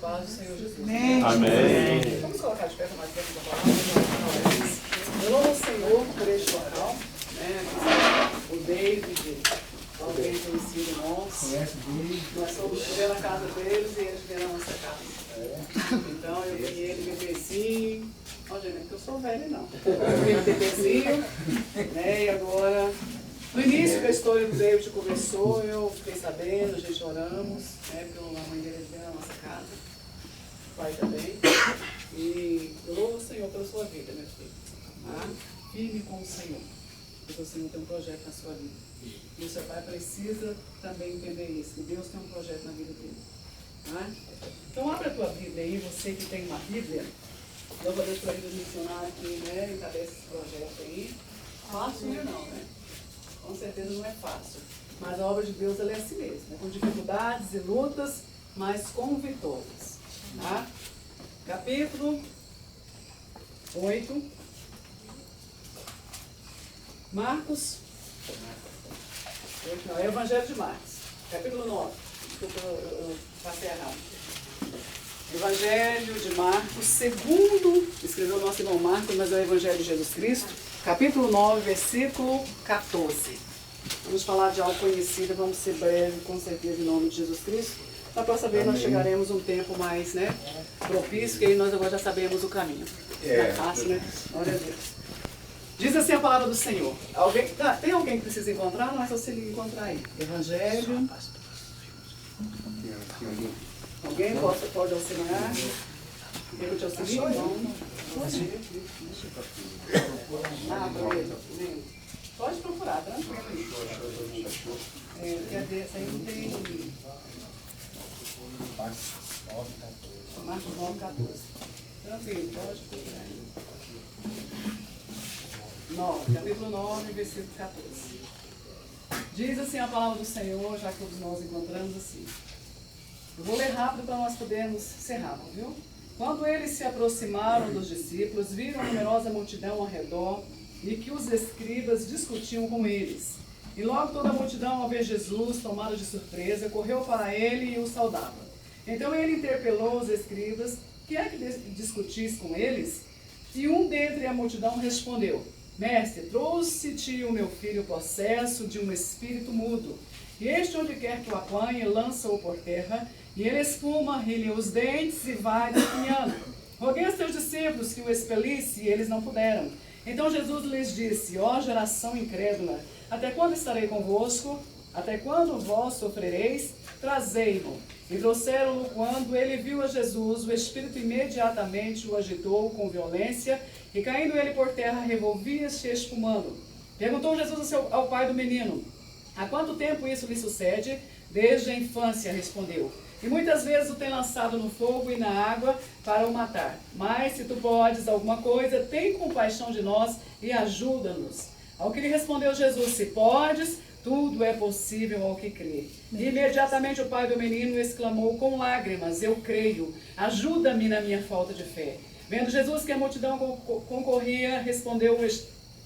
paz do Senhor Jesus. Amém. Amém. Vamos colocar de pé para mais tempo da palavra. Eu louvo o Senhor por este local, né? O David, alguém conhecido nosso. Conhece Deus? Nós fomos viver na casa deles e eles vieram na nossa casa. Então eu vi ele bebezinho. Olha, gente, porque eu sou velha, não. Eu vi ele bebezinho, né? E agora, no início que a história do David começou, eu fiquei sabendo, a gente oramos, né? Porque a mãe dele veio na nossa casa, o pai também. E eu louvo o Senhor pela sua vida, meu filho. Tá? Firme com o Senhor. Porque o Senhor tem um projeto na sua vida. E o seu pai precisa também entender isso, que Deus tem um projeto na vida dele. Tá? Então abre a tua Bíblia aí, você que tem uma Bíblia. Eu vou deixar a vida missionária aqui, né? Encabeça esse projeto aí. Fácil não, né? Com certeza não é fácil. Mas a obra de Deus ela é assim mesmo, né? Com dificuldades e lutas, mas com vitórias. Tá? Capítulo 8. Marcos. Não, é o Evangelho de Marcos. Capítulo 9. Desculpa, eu passei errado. Evangelho de Marcos, segundo, escreveu o nosso irmão Marcos, mas é o Evangelho de Jesus Cristo, capítulo 9, versículo 14. Vamos falar de algo conhecido, vamos ser breves, com certeza, em nome de Jesus Cristo. Na próxima vez nós chegaremos um tempo mais, né, propício, que aí nós agora já sabemos o caminho. É fácil, né? Glória a Deus. Diz assim a palavra do Senhor. Tem alguém que precisa encontrar? Não é só se encontrar aí. Evangelho. Alguém pode auxiliar? Eu te auxilio? Não. Pode procurar, tranquilo. Essa aí não tem. Marcos 9, 14. Tranquilo, pode procurar. 9, capítulo 9, versículo 14. Diz assim a palavra do Senhor, já que todos nós encontramos assim. Eu vou ler rápido para nós podermos ser rápido, viu? Quando eles se aproximaram dos discípulos, viram numerosa multidão ao redor e que os escribas discutiam com eles. E logo toda a multidão, ao ver Jesus, tomada de surpresa, correu para ele e o saudava. Então ele interpelou os escribas, que é que discutis com eles? E um dentre a multidão respondeu: Mestre, trouxe-te o meu filho possesso de um espírito mudo. E este, onde quer que o apanhe, lança-o por terra, e ele espuma, rilha os dentes e vai definhando. Roguei a seus discípulos que o expelisse, e eles não puderam. Então Jesus lhes disse: Ó geração incrédula, até quando estarei convosco? Até quando vós sofrereis? Trazei-mo. E trouxeram-no. Quando ele viu a Jesus, o Espírito imediatamente o agitou com violência, e caindo ele por terra, revolvia-se espumando. Perguntou Jesus ao pai do menino: Há quanto tempo isso lhe sucede? Desde a infância, respondeu. E muitas vezes o tem lançado no fogo e na água para o matar. Mas se tu podes alguma coisa, tem compaixão de nós e ajuda-nos. Ao que lhe respondeu Jesus: Se podes, tudo é possível ao que crê. E imediatamente o pai do menino exclamou com lágrimas: Eu creio, ajuda-me na minha falta de fé. Vendo Jesus que a multidão concorria,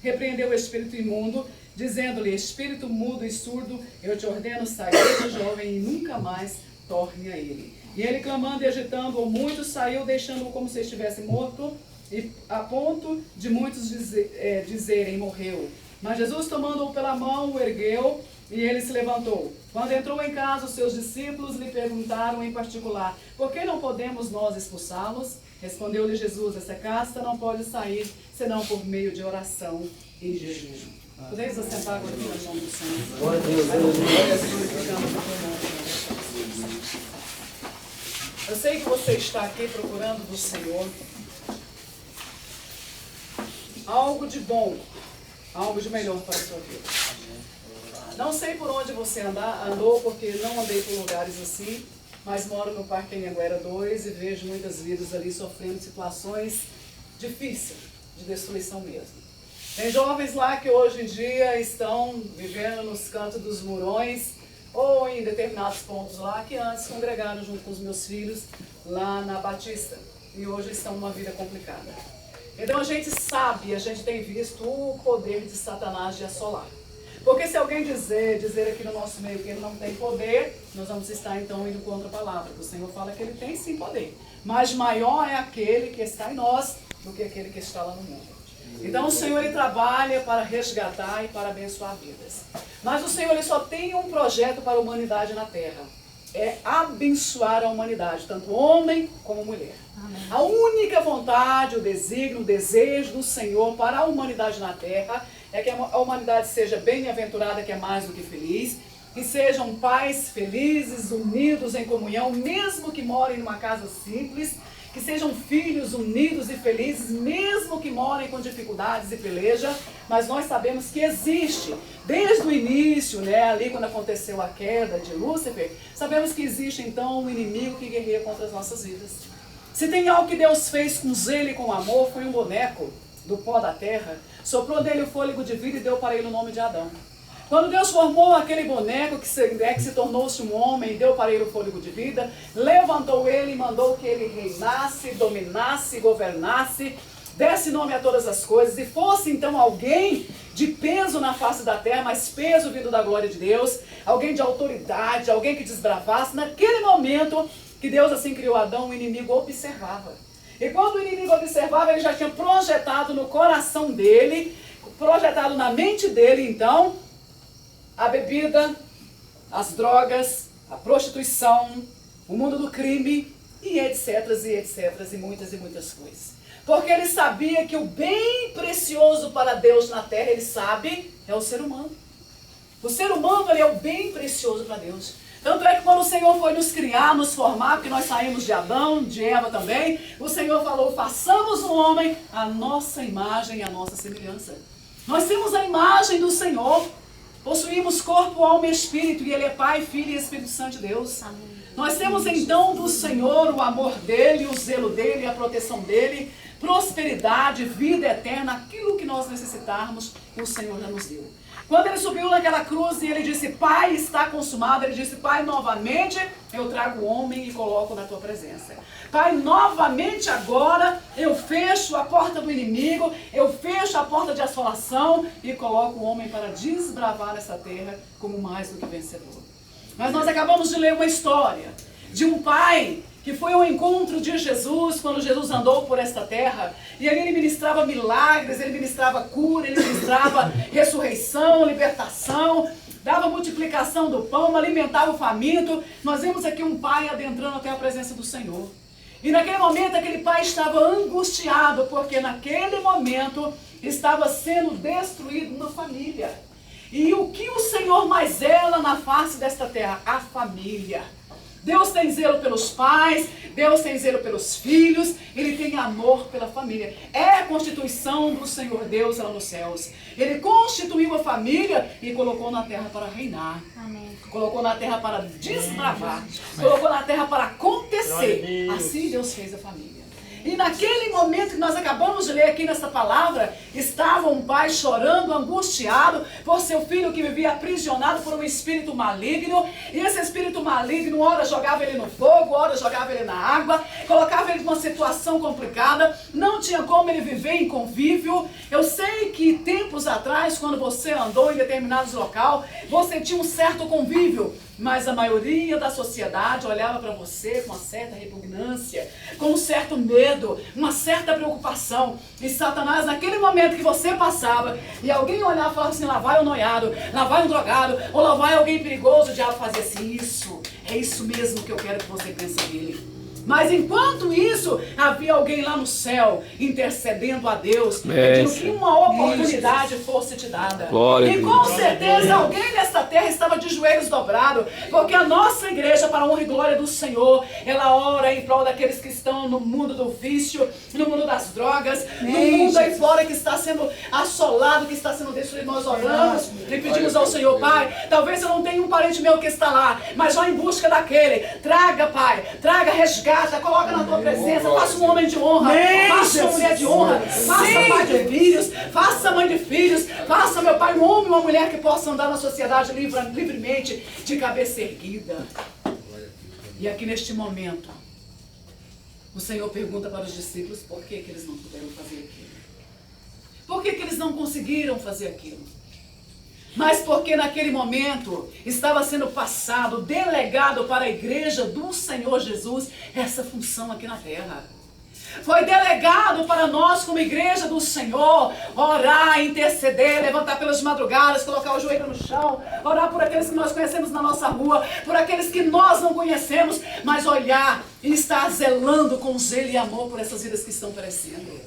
repreendeu o espírito imundo, dizendo-lhe: Espírito mudo e surdo, eu te ordeno sair deste jovem e nunca mais torne a ele. E ele, clamando e agitando-o muito, saiu, deixando-o como se estivesse morto, e a ponto de muitos dizerem: morreu. Mas Jesus, tomando-o pela mão, o ergueu, e ele se levantou. Quando entrou em casa, os seus discípulos lhe perguntaram em particular: Por que não podemos nós expulsá-los? Respondeu-lhe Jesus: Essa casta não pode sair, senão por meio de oração e jejum. Podeis assentar agora no nome do Senhor. Glória a Deus. Eu sei que você está aqui procurando do Senhor algo de bom, algo de melhor para a sua vida. Não sei por onde você andou, porque não andei por lugares assim, mas moro no Parque Anhanguera 2 e vejo muitas vidas ali sofrendo situações difíceis, de destruição mesmo. Tem jovens lá que hoje em dia estão vivendo nos cantos dos murões ou em determinados pontos lá que antes congregaram junto com os meus filhos lá na Batista e hoje estão numa vida complicada. Então a gente sabe, a gente tem visto o poder de Satanás de assolar. Porque se alguém dizer aqui no nosso meio que ele não tem poder, nós vamos estar então indo contra a palavra. O Senhor fala que ele tem sim poder. Mas maior é aquele que está em nós do que aquele que está lá no mundo. Então o Senhor ele trabalha para resgatar e para abençoar vidas. Mas o Senhor ele só tem um projeto para a humanidade na terra. É abençoar a humanidade, tanto homem como mulher. Amém. A única vontade, o desígnio, o desejo do Senhor para a humanidade na terra é que a humanidade seja bem-aventurada, que é mais do que feliz, que sejam pais felizes, unidos em comunhão, mesmo que morem numa casa simples, que sejam filhos unidos e felizes, mesmo que morem com dificuldades e peleja, mas nós sabemos que existe, desde o início, ali quando aconteceu a queda de Lúcifer, sabemos que existe então um inimigo que guerreia contra as nossas vidas. Se tem algo que Deus fez com zelo e com amor, foi um boneco do pó da terra, soprou nele o fôlego de vida e deu para ele o nome de Adão. Quando Deus formou aquele boneco que se tornou-se um homem e deu para ele o fôlego de vida, levantou ele e mandou que ele reinasse, dominasse, governasse, desse nome a todas as coisas e fosse então alguém de peso na face da terra, mas peso vindo da glória de Deus, alguém de autoridade, alguém que desbravasse. Naquele momento que Deus assim criou Adão, o inimigo observava. E quando o inimigo observava, ele já tinha projetado no coração dele, projetado na mente dele então, a bebida, as drogas, a prostituição, o mundo do crime, e etc, e muitas coisas. Porque ele sabia que o bem precioso para Deus na terra, ele sabe, é o ser humano. O ser humano ele é o bem precioso para Deus. Tanto é que quando o Senhor foi nos criar, nos formar, porque nós saímos de Adão, de Eva também, o Senhor falou, façamos o homem a nossa imagem e a nossa semelhança. Nós temos a imagem do Senhor. Possuímos corpo, alma e espírito, e Ele é Pai, Filho e Espírito Santo de Deus. Amém. Nós temos então do Senhor o amor dEle, o zelo dEle, a proteção dEle, prosperidade, vida eterna, aquilo que nós necessitarmos, o Senhor já nos deu. Quando Ele subiu naquela cruz e Ele disse, Pai, está consumado, Ele disse, Pai, novamente eu trago o homem e coloco na Tua presença. Pai, novamente agora eu fecho a porta do inimigo, eu fecho a porta de assolação e coloco o homem para desbravar nessa terra como mais do que vencedor. Mas nós acabamos de ler uma história de um pai que foi ao encontro de Jesus quando Jesus andou por esta terra, e ali ele ministrava milagres, ele ministrava cura, ele ministrava ressurreição, libertação, dava multiplicação do pão, alimentava o faminto. Nós vemos aqui um pai adentrando até a presença do Senhor. E naquele momento aquele pai estava angustiado, porque naquele momento estava sendo destruído uma família. E o que o Senhor mais zela na face desta terra? A família. Deus tem zelo pelos pais, Deus tem zelo pelos filhos, Ele tem amor pela família. É a constituição do Senhor Deus lá nos céus. Ele constituiu a família e colocou na terra para reinar. Amém. Colocou na terra para desbravar. Colocou na terra para acontecer. Assim Deus fez a família. E naquele momento que nós acabamos de ler aqui nessa palavra, estava um pai chorando, angustiado por seu filho que vivia aprisionado por um espírito maligno. E esse espírito maligno, ora jogava ele no fogo, ora jogava ele na água, colocava ele numa situação complicada, não tinha como ele viver em convívio. Eu sei que tempos atrás, quando você andou em determinados locais, você tinha um certo convívio. Mas a maioria da sociedade olhava para você com uma certa repugnância, com um certo medo, uma certa preocupação. E Satanás, naquele momento que você passava, e alguém olhava e falava assim, lá vai um noiado, lá vai um drogado, ou lá vai alguém perigoso, o diabo fazia assim, isso, é isso mesmo que eu quero que você pense nele. Mas enquanto isso, havia alguém lá no céu intercedendo a Deus, pedindo que uma oportunidade fosse te dada. E com certeza alguém nesta terra estava de joelhos dobrados, porque a nossa igreja, para a honra e glória do Senhor, ela ora em prol daqueles que estão no mundo do vício, no mundo das drogas, no mundo aí fora que está sendo assolado, que está sendo destruído. Nós oramos e pedimos ao Senhor, Pai, talvez eu não tenha um parente meu que está lá, mas vá em busca daquele. Traga, Pai, traga resgate. Coloca na tua presença, faça um homem de honra, faça uma mulher de honra, faça pai de filhos, faça mãe de filhos, faça, meu pai, um homem e uma mulher que possam andar na sociedade livremente, de cabeça erguida. E aqui neste momento, o Senhor pergunta para os discípulos por que eles não puderam fazer aquilo. Por que eles não conseguiram fazer aquilo? mas porque naquele momento estava sendo passado, delegado para a igreja do Senhor Jesus, essa função aqui na terra. Foi delegado para nós como igreja do Senhor, orar, interceder, levantar pelas madrugadas, colocar o joelho no chão, orar por aqueles que nós conhecemos na nossa rua, por aqueles que nós não conhecemos, mas olhar e estar zelando com zelo e amor por essas vidas que estão perecendo.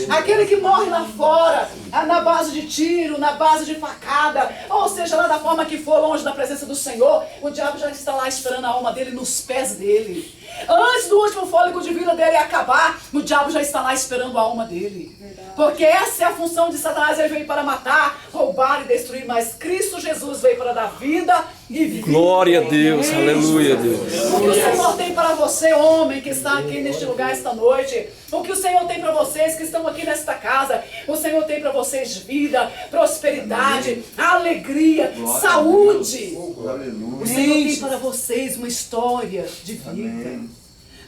Aquele que morre lá fora, na base de tiro, na base de facada, ou seja, lá da forma que for, longe da presença do Senhor, o diabo já está lá esperando a alma dele nos pés dele. Antes do último fôlego de vida dele acabar, o diabo já está lá esperando a alma dele. Porque essa é a função de Satanás. Ele veio para matar, roubar e destruir, mas Cristo Jesus veio para dar vida e vida. Glória a Deus, aleluia, Deus. O que o Senhor tem para você, homem, que está aqui neste lugar esta noite, o que o Senhor tem para vocês que estão aqui nesta casa, o Senhor tem para vocês vida, prosperidade, alegria, saúde. O Senhor tem para vocês uma história de vida.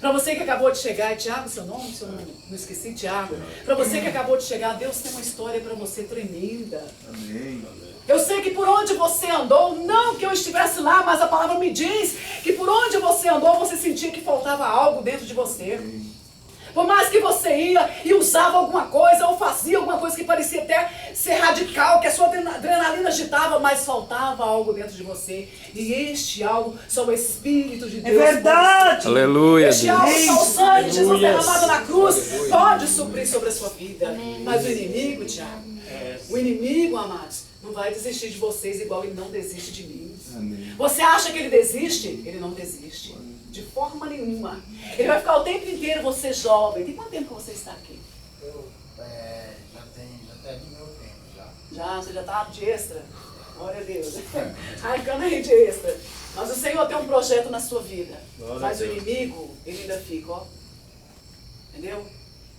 Para você que acabou de chegar, é Tiago seu nome? Se eu não esqueci, Tiago. Para você que acabou de chegar, Deus tem uma história para você tremenda. Amém. Eu sei que por onde você andou, não que eu estivesse lá, mas a palavra me diz que por onde você andou, você sentia que faltava algo dentro de você. Por mais que você ia e usava alguma coisa, ou fazia alguma coisa que parecia até ser radical, que a sua adrenalina agitava, mas faltava algo dentro de você. E este algo só o Espírito de Deus. É verdade! Aleluia, Este algo só o sangue de Jesus derramado na cruz pode suprir sobre a sua vida. Mas o inimigo, Tiago, o inimigo, amados, não vai desistir de vocês igual ele não desiste de mim. Amém. Você acha que ele desiste? Ele não desiste. De forma nenhuma. Ele vai ficar o tempo inteiro, você jovem. Tem quanto tempo que você está aqui? Eu já tenho meu tempo. Você já está de extra? Glória a Deus. Arcando aí de extra. Mas o Senhor tem um projeto na sua vida. Mas o inimigo, ele ainda fica, ó. Entendeu?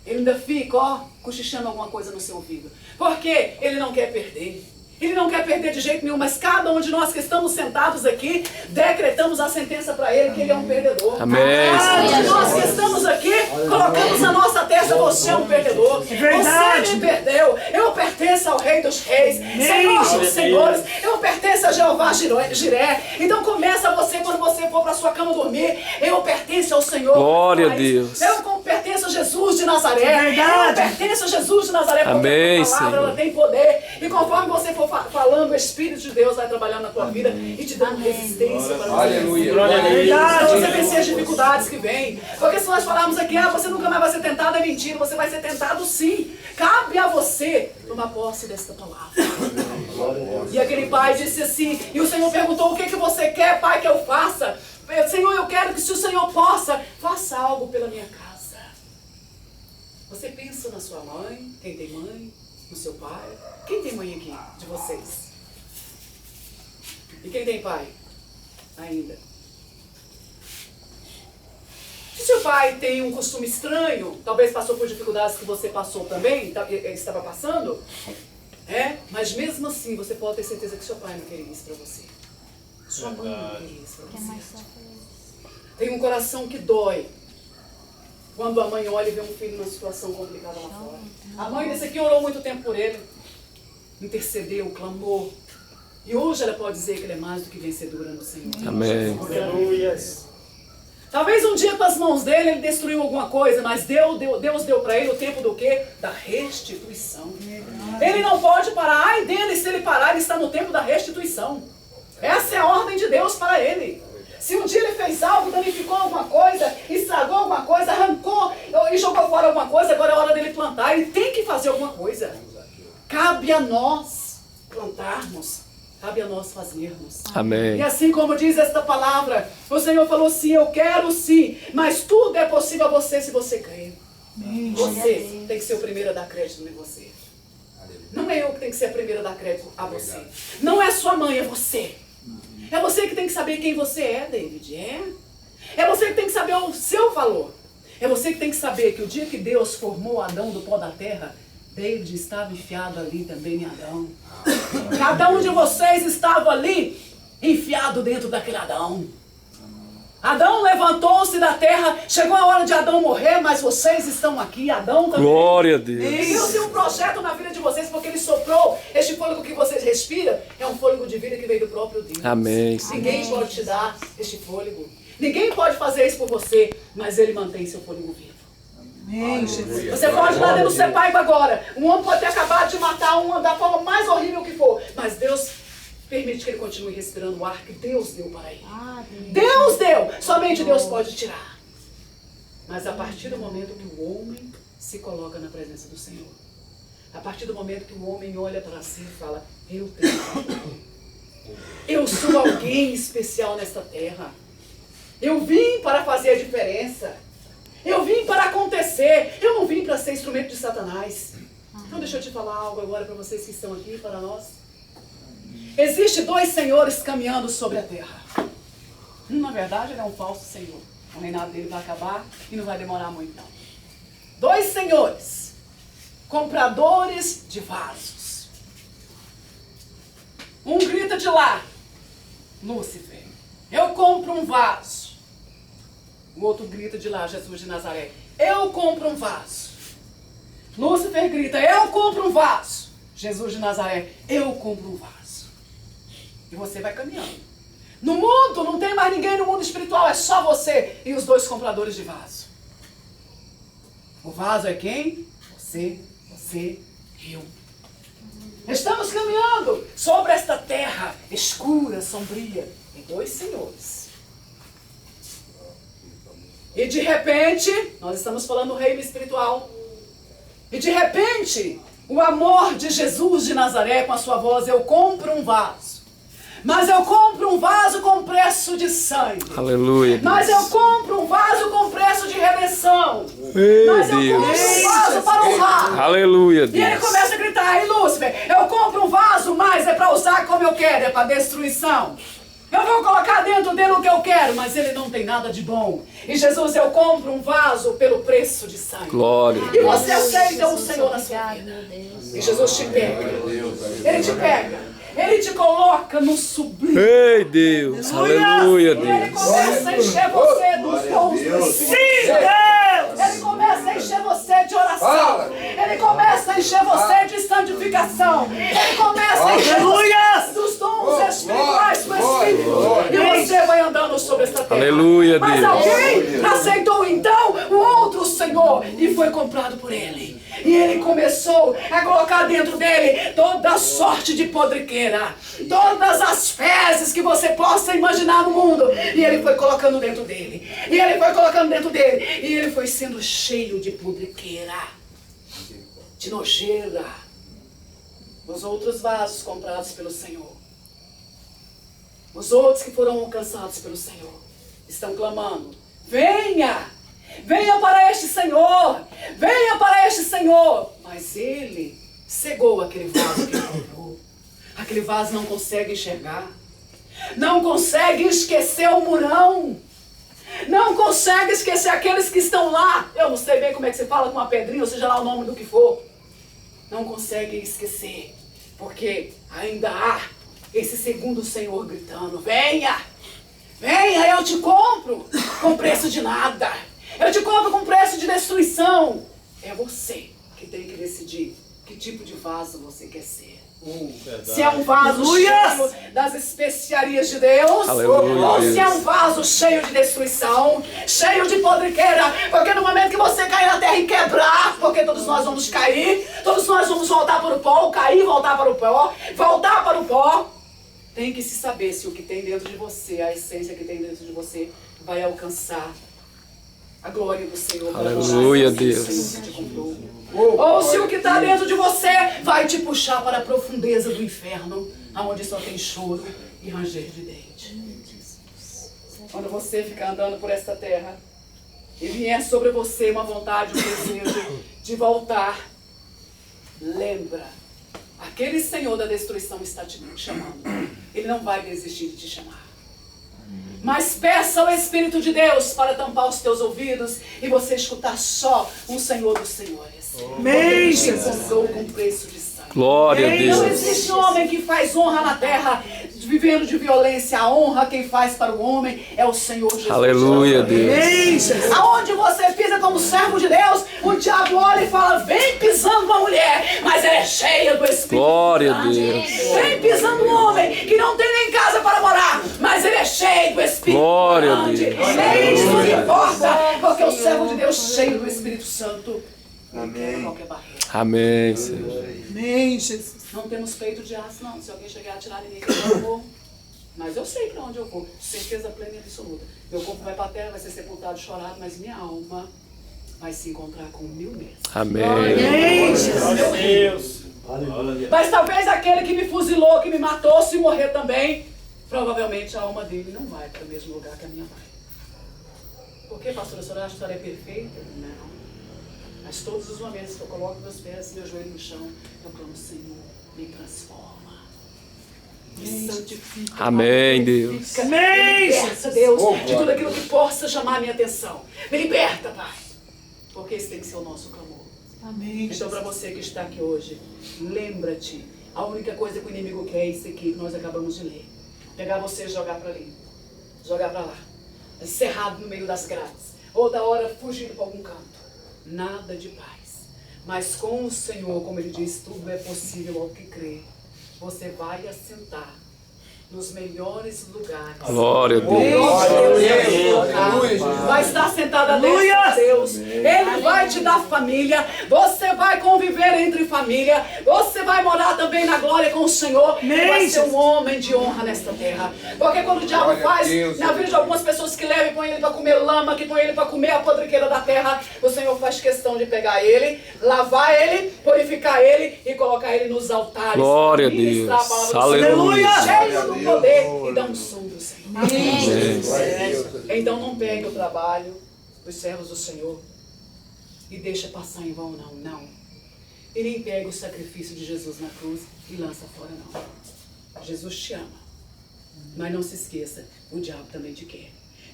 Ele ainda fica, ó, cochichando alguma coisa no seu ouvido. Porque ele não quer perder. Ele não quer perder de jeito nenhum, mas cada um de nós que estamos sentados aqui, decretamos a sentença para ele, que ele é um perdedor. Amém. Cada um de nós que estamos aqui, colocamos na nossa testa, você é um perdedor. Você me perdeu. Eu pertenço ao Rei dos Reis, Senhor dos Senhores. Eu pertenço a Jeová Jiré. Então começa você, quando você for para sua cama dormir, eu pertenço ao Senhor. Glória a Deus. Eu pertenço a Jesus de Nazaré. Eu pertenço a Jesus de Nazaré, porque amém, a palavra ela tem poder. E conforme você for falando, o Espírito de Deus vai trabalhando na tua vida e te dando resistência para você. Aleluia. Para você vencer as dificuldades que vêm. Porque se nós falarmos aqui, você nunca mais vai ser tentado, é mentira. Você vai ser tentado sim. Cabe a você tomar posse desta palavra. E aquele pai disse assim, e o Senhor perguntou, o que você quer, pai, que eu faça? Senhor, eu quero que se o Senhor possa, faça algo pela minha casa. Você pensa na sua mãe, quem tem mãe, no seu pai. Quem tem mãe aqui de vocês? E quem tem pai? Ainda. Se seu pai tem um costume estranho, talvez passou por dificuldades que você passou também, estava passando, mas mesmo assim você pode ter certeza que seu pai não queria isso para você. Sua mãe não queria isso para você. Tem um coração que dói quando a mãe olha e vê um filho numa situação complicada lá fora. A mãe desse aqui orou muito tempo por ele, intercedeu, clamou. E hoje ela pode dizer que ele é mais do que vencedora no Senhor. Amém. Aleluia. Talvez um dia com as mãos dele ele destruiu alguma coisa, mas Deus deu para ele o tempo do quê? Da restituição. Ele não pode parar. Ai dele, se ele parar, ele está no tempo da restituição. Essa é a ordem de Deus para ele. Se um dia ele fez algo, danificou alguma coisa, estragou alguma coisa, arrancou e jogou fora alguma coisa, agora é hora dele plantar. Ele tem que fazer alguma coisa. Cabe a nós plantarmos. Cabe a nós fazermos. Amém. E assim como diz esta palavra, o Senhor falou sim, eu quero sim, mas tudo é possível a você se você crer. Você tem que ser o primeiro a dar crédito em você. Não é eu que tenho que ser a primeira a dar crédito a você. Não é sua mãe, é você. É você que tem que saber quem você é, David. É você que tem que saber o seu valor. É você que tem que saber que o dia que Deus formou Adão do pó da terra, David estava enfiado ali também em Adão. Cada um de vocês estava ali enfiado dentro daquele Adão. Adão levantou-se da terra, chegou a hora de Adão morrer, mas vocês estão aqui, Adão também. Glória a Deus. Deus tem um projeto na vida de vocês, porque Ele soprou. Este fôlego que vocês respiram é um fôlego de vida que veio do próprio Deus. Amém. Ninguém pode te dar este fôlego. Ninguém pode fazer isso por você, mas Ele mantém seu fôlego vivo. Você pode ir lá dentro do Sepaiba agora. Um homem pode ter acabado de matar um da forma mais horrível que for, mas Deus permite que ele continue respirando o ar que Deus deu para ele. Deus deu! Somente Deus pode tirar. Mas a partir do momento que o homem se coloca na presença do Senhor, a partir do momento que o homem olha para si e fala, eu tenho valor. Eu sou alguém especial nesta terra. Eu vim para fazer a diferença. Eu vim para acontecer. Eu não vim para ser instrumento de Satanás. Então deixa eu te falar algo agora para vocês que estão aqui, para nós. Existem dois senhores caminhando sobre a terra. Na verdade, ele é um falso senhor. O reinado dele vai acabar e não vai demorar muito, não. Dois senhores, compradores de vasos. Um grita de lá, Lúcifer, eu compro um vaso. O outro grita de lá, Jesus de Nazaré, eu compro um vaso. Lúcifer grita, eu compro um vaso. Jesus de Nazaré, eu compro um vaso. E você vai caminhando. No mundo, não tem mais ninguém no mundo espiritual, é só você e os dois compradores de vaso. O vaso é quem? Você, eu. Estamos caminhando sobre esta terra escura, sombria, e dois senhores. E de repente, nós estamos falando do reino espiritual. E de repente, o amor de Jesus de Nazaré com a sua voz, eu compro um vaso. Mas eu compro um vaso com preço de sangue. Aleluia. Mas eu compro um vaso com preço de redenção. Ei, Mas eu compro um vaso para honrar. Aleluia, E ele começa a gritar, aí Lúcifer, eu compro um vaso, mas é para usar como eu quero, é para destruição. Eu vou colocar dentro dele o que eu quero, mas ele não tem nada de bom. E Jesus, eu compro um vaso pelo preço de sangue. Glória. E você aceita o Senhor na sua vida. E Jesus te pega. Ele te pega. Ele te coloca no sublime. Ei, Deus. Aleluia, E ele Deus. começa a encher você dos dons do Espírito. Sim, Deus! Ele começa a encher você de oração. Ele começa a encher você de santificação. Ele começa a encher você dos dons espirituais do Espírito. E você vai andando sobre esta terra. Aleluia, Mas Deus. alguém aceitou então o outro Senhor e foi comprado por ele. E ele começou a colocar dentro dele toda sorte de podrequeira, todas as fezes que você possa imaginar no mundo. E ele foi colocando dentro dele. E ele foi colocando dentro dele. E ele foi sendo cheio de podrequeira, de nojeira. Os outros vasos comprados pelo Senhor, os outros que foram alcançados pelo Senhor, estão clamando: venha! Venha para este Senhor! Venha para este Senhor! Mas ele cegou aquele vaso que ele comprou. Aquele vaso não consegue enxergar. Não consegue esquecer o murão. Não consegue esquecer aqueles que estão lá. Eu não sei bem como é que você fala com uma pedrinha, ou seja lá o nome do que for. Não consegue esquecer. Porque ainda há esse segundo Senhor gritando: venha! Venha, eu te compro com preço de nada. Eu te compro com preço de destruição. É você que tem que decidir que tipo de vaso você quer ser. Se é um vaso cheio das especiarias de Deus, Aleluia, ou se é um vaso cheio de destruição, cheio de podrequeira. Porque no momento que você cair na terra e quebrar, porque todos nós vamos cair, todos nós vamos voltar para o pó, cair, voltar para o pó, voltar para o pó. Tem que se saber se o que tem dentro de você, a essência que tem dentro de você, vai alcançar a glória do Senhor. Aleluia, Deus. Ou se o que está dentro de você vai te puxar para a profundeza do inferno, onde só tem choro e ranger de dente. Quando você ficar andando por esta terra e vier sobre você uma vontade, um desejo de voltar, lembra, aquele Senhor da destruição está te chamando. Ele não vai desistir de te chamar. Mas peça ao Espírito de Deus para tampar os teus ouvidos e você escutar só um Senhor dos Senhores. Amém. Ele comprou com preço de sangue. Glória a Não Deus. existe homem que faz honra na terra, vivendo de violência. A honra quem faz para o homem é o Senhor Jesus. Aleluia, Deus. Aonde você pisa como servo de Deus, o diabo olha e fala, vem pisando uma mulher, mas ela é cheia do Espírito Glória a Santo. Deus. Vem pisando um homem que não tem nem casa para morar, mas ele é cheio do Espírito Glória a Santo. Deus. É isso que importa, porque o servo de Deus cheio do Espírito Santo não quebra qualquer barreira. Amém, Senhor. Amém, Jesus. Não temos peito de aço, não. Se alguém chegar a atirar em mim, eu vou. Mas eu sei para onde eu vou. Certeza plena e absoluta. Meu corpo vai para a terra, vai ser sepultado, chorado, mas minha alma vai se encontrar com 1000 metros. Amém. Amém, Jesus. Mas talvez aquele que me fuzilou, que me matou, se morrer também, provavelmente a alma dele não vai para o mesmo lugar que a minha vai. Por que, pastora? A senhora acha que a senhora é perfeita? Não. Mas todos os momentos que eu coloco meus pés, meu joelho no chão, eu clamo, Senhor, me transforma. Me santifica. Amém, Deus. Me liberta, Deus, de tudo aquilo que possa chamar a minha atenção. Me liberta, Pai. Porque esse tem que ser o nosso clamor. Amém. Então, para você que está aqui hoje, lembra-te, a única coisa que o inimigo quer é isso aqui que nós acabamos de ler. Pegar você e jogar para ali. Jogar para lá. Cerrado no meio das grades. Ou da hora fugindo para algum canto. Nada de paz. Mas com o Senhor, como Ele diz, tudo é possível ao que crê. Você vai assentar nos melhores lugares. Glória a Deus. Vai estar sentada dentro de Deus. Ele vai te dar família. Você vai conviver entre família. Você vai morar também na glória com o Senhor. Vai ser um homem de honra nesta terra. Porque quando o diabo faz na vida de algumas pessoas que levam e põe ele para comer lama, que põe ele para comer a podriqueira da terra, o Senhor faz questão de pegar ele, lavar ele, purificar ele e colocar ele nos altares. Glória a Deus. Aleluia. Cheio do poder e da unção do Senhor. Então não pegue o trabalho dos servos do Senhor e deixa passar em vão, não. Não. E nem pegue o sacrifício de Jesus na cruz e lança fora, não. Jesus te ama. Mas não se esqueça, o diabo também te quer.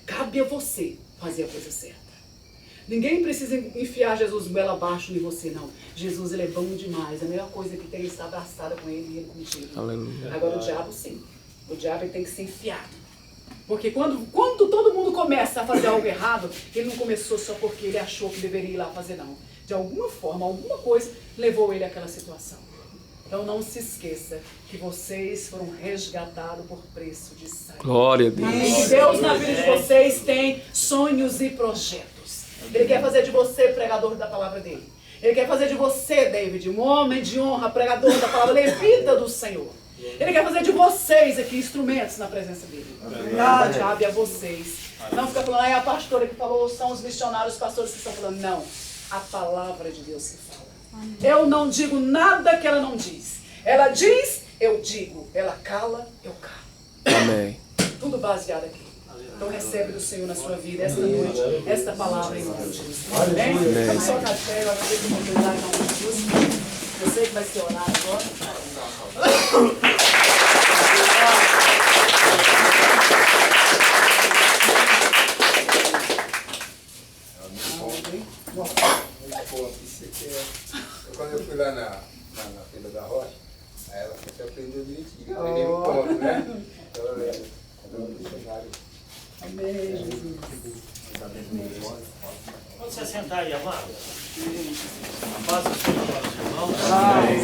Cabe a você fazer a coisa certa. Ninguém precisa enfiar Jesus goela abaixo em você, não. Jesus, ele é bom demais. A melhor coisa que tem é estar abraçada com ele e ele contigo. Aleluia. Agora o diabo, sim. O diabo ele tem que ser enfiado. Porque quando todo mundo começa a fazer algo errado, ele não começou só porque ele achou que deveria ir lá fazer, não. De alguma forma, alguma coisa levou ele àquela situação. Então não se esqueça que vocês foram resgatados por preço de sangue. Glória a Deus. E Deus na vida de vocês tem sonhos e projetos. Ele quer fazer de você pregador da palavra dele. Ele quer fazer de você, David, um homem de honra, pregador da palavra levita do Senhor. Ele quer fazer de vocês aqui instrumentos na presença dele. Verdade, cabe a vocês. Não fica falando, é a pastora que falou, são os missionários, os pastores que estão falando. Não, a palavra de Deus que fala. Eu não digo nada que ela não diz. Ela diz, eu digo. Ela cala, eu calo. Amém. Tudo baseado aqui. Então recebe do Senhor na sua vida esta noite, esta palavra em nome de Jesus. Amém? Vamos soltar de pé, eu agradeço a oportunidade em nome de Jesus. Eu sei que vai ser orar agora. Quando eu fui lá na Feira da Rocha, aí ela falou que aprendeu direitinho. Eu peguei um ponto, né? Então, eu missionário. Amém, Jesus. Pode você sentar aí, amado? A paz do Senhor, irmão. Amém.